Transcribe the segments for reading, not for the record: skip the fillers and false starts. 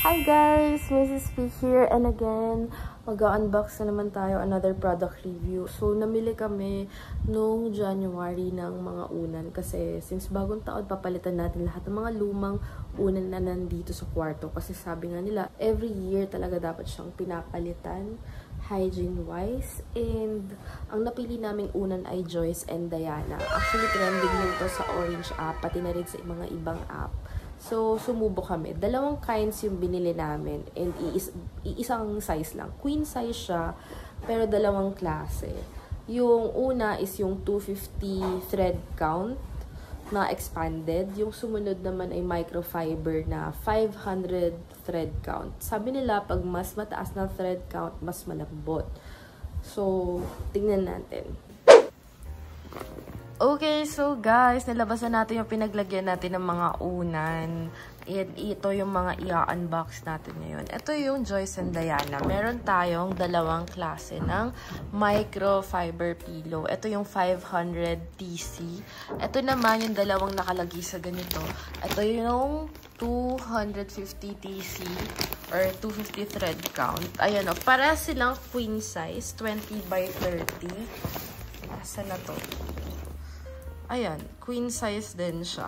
Hi guys! Mrs. P here, and again, mag-unbox na naman tayo, another product review. So, namili kami noong January ng mga unan kasi since bagong taon, papalitan natin lahat ng mga lumang unan na nandito sa kwarto. Kasi sabi nga nila, every year talaga dapat siyang pinapalitan, hygiene-wise. And ang napili naming unan ay Joyce and Diana. Actually, trending din to sa Orange app, pati na rin sa mga ibang app. So, sumubo kami. Dalawang kinds yung binili namin. And iisang size lang. Queen size siya, pero dalawang klase. Yung una is yung 250 thread count na expanded. Yung sumunod naman ay microfiber na 500 thread count. Sabi nila, pag mas mataas na thread count, mas malambot. So, tingnan natin. Okay, so guys, nalabasan natin yung pinaglagyan natin ng mga unan. And ito yung mga i-unbox natin ngayon. Ito yung Joyce and Diana. Meron tayong dalawang klase ng microfiber pillow. Ito yung 500 TC. Ito naman yung dalawang nakalagay sa ganito. Ito yung 250 TC or 250 thread count. Ayan o, para silang queen size, 20 by 30. Nasaan na to? Ayan, queen size din siya.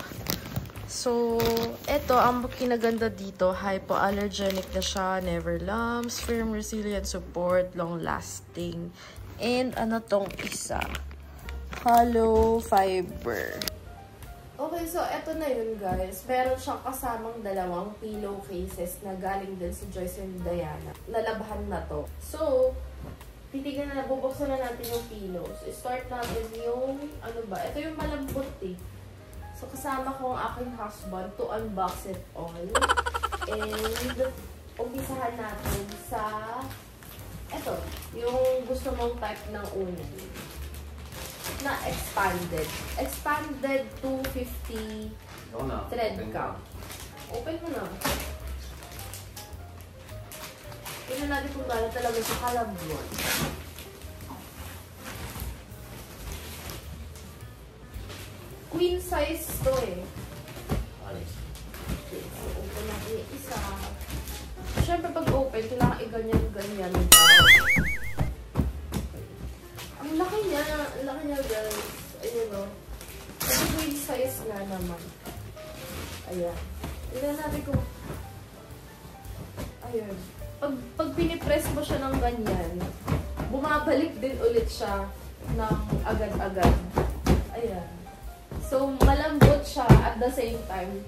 So, ito, ang kinaganda dito, hypoallergenic na siya, never lumps, firm, resilient, support, long-lasting. And ano tong isa? Hollow fiber. Okay, so eto na yun guys. Meron siyang kasamang dalawang pillow cases na galing din sa Joyce and Diana. Nalabahan na to. So, titignan na, bubuksan na natin yung pillows. Start natin yung, ano ba, ito yung malambot eh. So, kasama ko ang aking husband to unbox it all. And, umpisahan natin sa, ito, yung gusto mong type ng unan. Na expanded. Expanded 250 thread count. Open mo na. Tignan natin kung gano'n talaga sa kalambot. Queen size to eh. Okay, so open natin yung isa. Siyempre pag open, kailangan i-ganyan-ganyan daw. Ang laki niya guys. Ayun o. Kasi queen size nga naman. Ayan. Tignan natin kung... Ayun. Pag pinipress mo siya ng ganyan, bumabalik din ulit siya ng agad-agad. Ayan. So, malambot siya at the same time,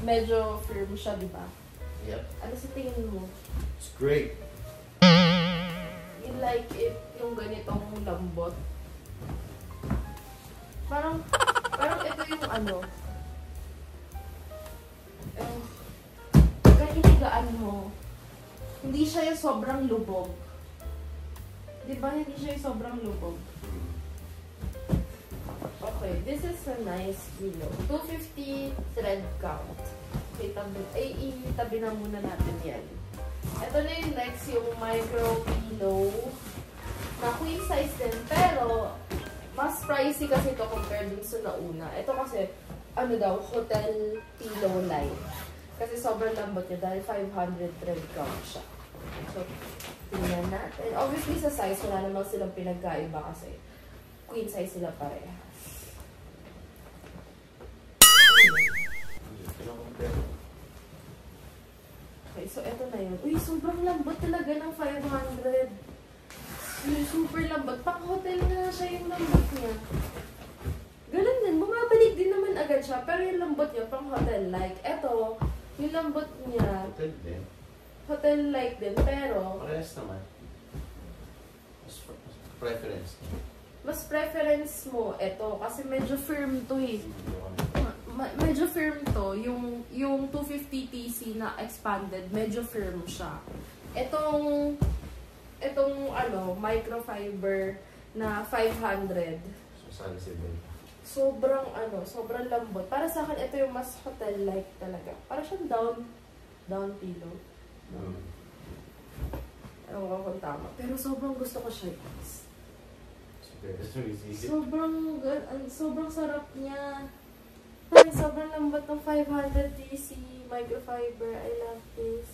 medyo firm siya, di ba? Yep. Ano sa tingin mo? It's great. You like it, yung ganitong lambot? Parang ito yung ano. Kahit hinigaan mo, hindi siya yung sobrang lubog. Diba? Hindi siya yung sobrang lubog. Okay, this is a nice pillow. 250 thread count. Okay, itabi na muna natin yan. Ito na yung next, yung micro pillow. Na queen size din, pero mas pricey kasi ito compared dun sa nauna. Ito kasi, ano daw, hotel pillow line. Kasi sobrang lambot niya dahil 500 thread count siya. So, tingnan natin. Obviously, sa size, wala namang silang pinagkaiba kasi queen size sila parehas. Okay, so eto na yun. Uy, sobrang lambot talaga ng 500. Yung super lambot. Pang-hotel na siya yung lambot niya. Ganun din. Bumabalik din naman agad siya. Pero yung lambot niya, pang-hotel like. Eto, yung lambot niya, Hotel din. hotel-like din, pero Parehas naman. Mas preference. mas preference mo ito kasi medyo firm to eh. Medyo firm to. Yung 250 TC na expanded, medyo firm siya. Itong ano, microfiber na 500. Sobrang lambot. Para sa akin, ito yung mas hotel-like talaga. Para siyang down pillow. Ewan ko kung tama. Pero sobrang gusto ko siya, guys. Sobrang sarap niya. Ay, sobrang lambot ng 500 TC microfiber. I love this.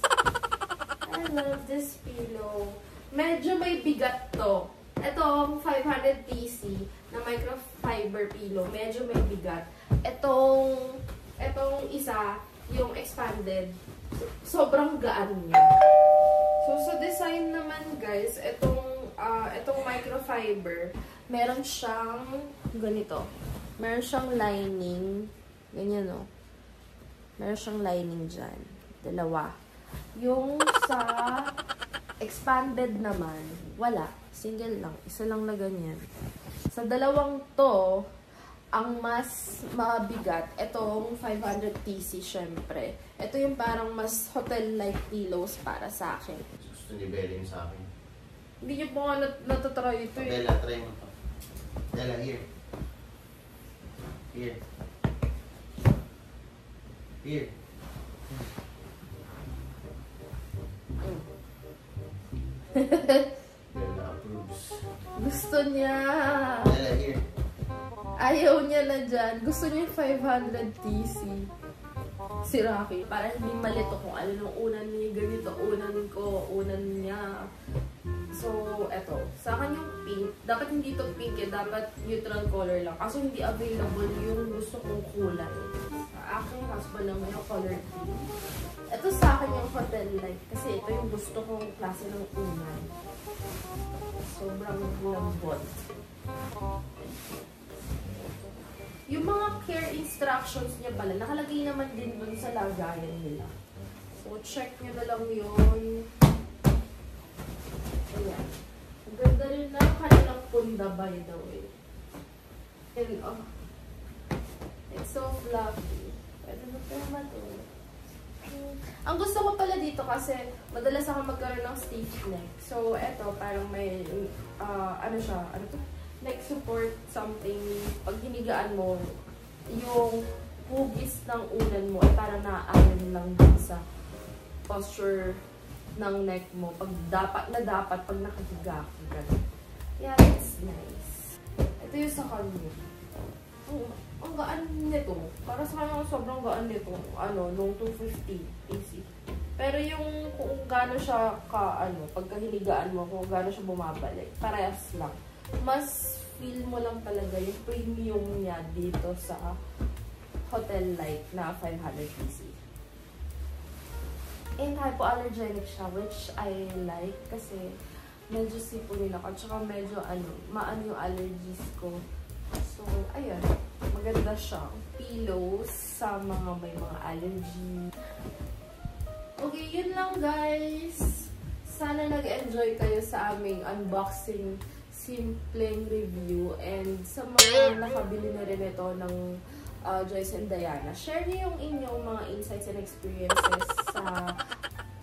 love this pillow. Medyo may bigat to. Itong 500 TC na microfiber pillow, medyo may bigat. Itong isa, yung expanded, sobrang gaan niya. So, sa design naman, guys, itong microfiber, meron siyang ganito. Meron siyang lining. Ganyan, no? Meron siyang lining dyan. Dalawa. Yung sa expanded naman, wala. Single lang. Isa lang na ganyan. Sa dalawang to, ang mas mabigat, itong 500 TC, syempre. Ito yung parang mas hotel-like pillows para sa akin. Gusto ni Bella yung sa akin. Hindi niyo po nga natatry ito eh. Bella, try mo to. Bella, here. Here. Here. Bella approves. Gusto niya. Bella, here. Ayaw niya na dyan. Gusto niya 500 TC. Si Rocky. Para hindi malito kung ano nung unan niya. Ganito, unan niya. So, eto. Sa akin yung pink. Dapat hindi to pink eh. Dapat neutral color lang. Kaso hindi available yung gusto kong kulay. Sa aking husband naman yung color pink. Ito sa akin yung hotel light. Kasi ito yung gusto kong klase ng unan. Sobrang lambot. Yung mga care instructions niya pala, nakalagay naman din dun sa lagayan nila. So, check nyo na lang yun. Ayan. Ang ganda rin na kanilang punda, by the way. And, oh. It's so fluffy. Pwede mo pa naman to. Ang gusto ko pala dito kasi madalas ako magkaroon ng stiff neck. So, eto, parang may, ano siya, ano to? Neck support something. Pag hinigaan mo, yung hugis ng unan mo ay parang naaayon lang din sa posture ng neck mo. Pag dapat pag nakahiga ka. Yeah, it's nice. Ito yung sa kanya. Ang gaan nito. Para sa kanya sobrang gaan nito. Ano, nung 250 AC. Pero yung kung gaano siya pagka hinigaan mo, kung gaano siya bumabalik, parehas lang. Mas feel mo lang talaga yung premium niya dito sa hotel light na 500 cc. And hypoallergenic siya, which I like kasi medyo sipunin ako. Tsaka medyo maano yung allergies ko. So, ayun. Maganda siya. Pillows sa mga may mga allergy. Okay, yun lang guys. Sana nag-enjoy kayo sa aming unboxing simpleng review, and sa mga nakabili na rin ito ng Joyce and Diana, share niyo yung inyong mga insights and experiences sa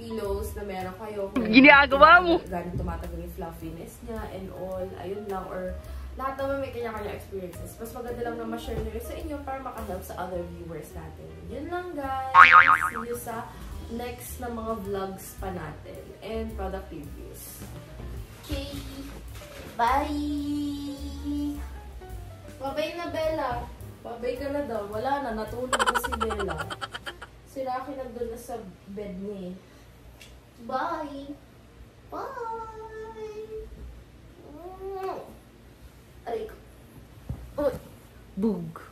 pillows na meron kayo. Ginagawa mo! Ganun tumatagal yung fluffiness niya and all, ayun lang, or lahat naman may kanya-kanya experiences. Mas maganda lang na ma-share nyo rin sa inyo para makahelp sa other viewers natin. Yun lang guys! See you sa next na mga vlogs pa natin and product reviews. Okay! Bye! Babay na, Bella. Babay ka na daw. Wala na. Natulog na si Bella. Si Rocky nandun na sa bed niya. Bye! Bye! Aray ko. Oh. Boog.